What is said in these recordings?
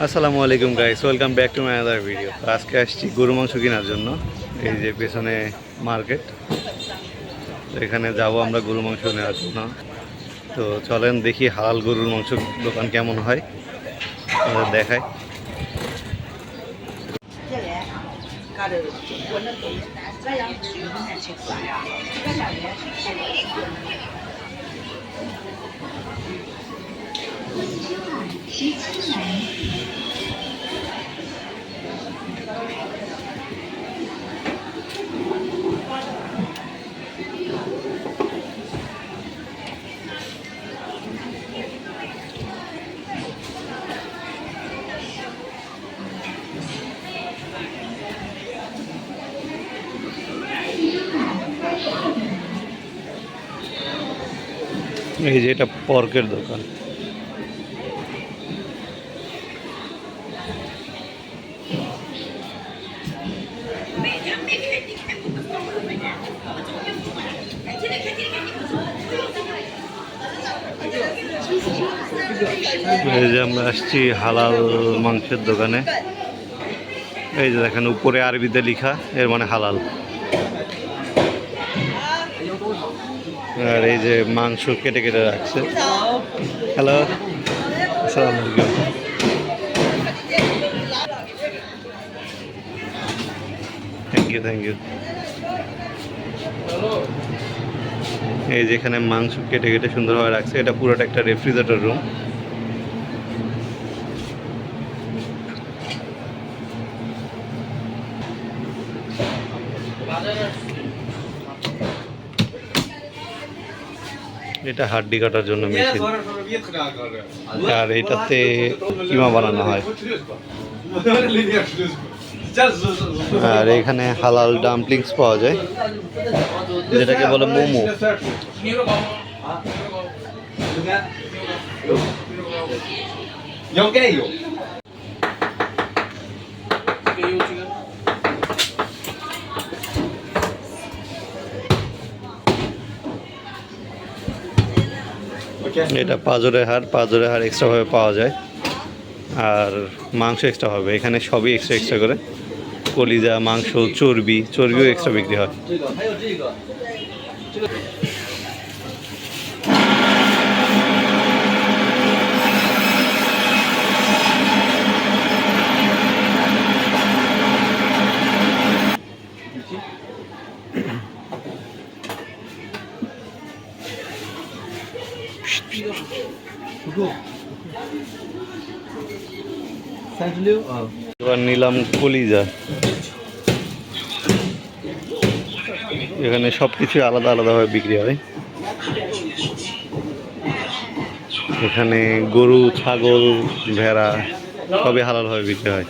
আসসালামু আলাইকুম guys, welcome back to my other video. আজকে আসছি গরু মাংস কেনার জন্য। এই যে পেছনে মার্কেট, তো এখানে যাব আমরা গরু মাংস নেওয়ার জন্য। তো চলেন দেখি হালাল গরুর মাংস দোকান কেমন হয়, আমাদের দেখায়। এই যে এটা পর্কের দোকান। এই যে আমরা আসছি হালাল মাংসের দোকানে। এই যে দেখেন উপরে আরবিতে লেখা, এর মানে হালাল। আর এই যে মাংস কেটে কেটে রাখছে। হ্যালো, আসসালামু আলাইকুম। Thank you, thank you. এই যেখানে মাংস কেটে কেটে সুন্দরভাবে রাখছে, এটা পুরোটা একটা রেফ্রিজারেটর রুম। এটা হাড্ডি কাটার জন্য মেশিন, আর এটাতে কিমা বানানো হয়। আর এখানে হালাল ডাম্পলিংস পাওয়া যায়, যেটাকে বলে মোমো। এটা পাঁজরের হাড় এক্সট্রাভাবে পাওয়া যায়, আর মাংস এক্সট্রা হবে। এখানে সবই এক্সট্রা এক্সট্রা করে, কলিজা, মাংস, চর্বিও এক্সট্রা বিক্রি হয়। এবার নিলাম কলিজা। এখানে সব কিছু আলাদা আলাদাভাবে বিক্রি হয়। এখানে গরু, ছাগল, ভেড়া সবই হালালভাবে বিক্রি হয়।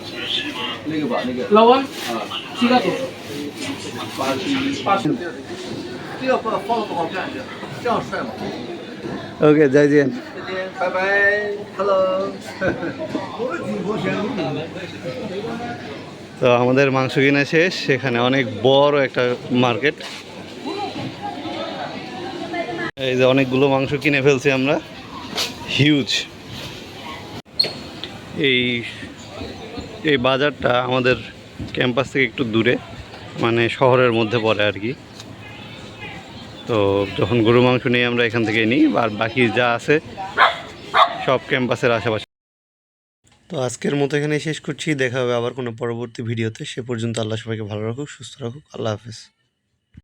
ওকে, যাই যান।拜拜，Hello。তো আমাদের মাংস কিনা শেষ। সেখানে অনেক বড় একটা মার্কেট। এই যে অনেকগুলো মাংস কিনে ফেলছি আমরা, হিউজ। এই এই বাজারটা আমাদের ক্যাম্পাস থেকে একটু দূরে, মানে শহরের মধ্যে পড়ে আর কি। তো যখন গরু মাংস নিই আমরা এখান থেকে নিই, আর বাকি যা আছে সব ক্যাম্পাসের আশেপাশে। তো আজকের মতো এখানে শেষ করছি। দেখা হবে আবার কোনো পরবর্তী ভিডিওতে। সে পর্যন্ত আল্লাহ সবাইকে ভালো রাখুক, সুস্থ রাখুক। আল্লাহ হাফেজ।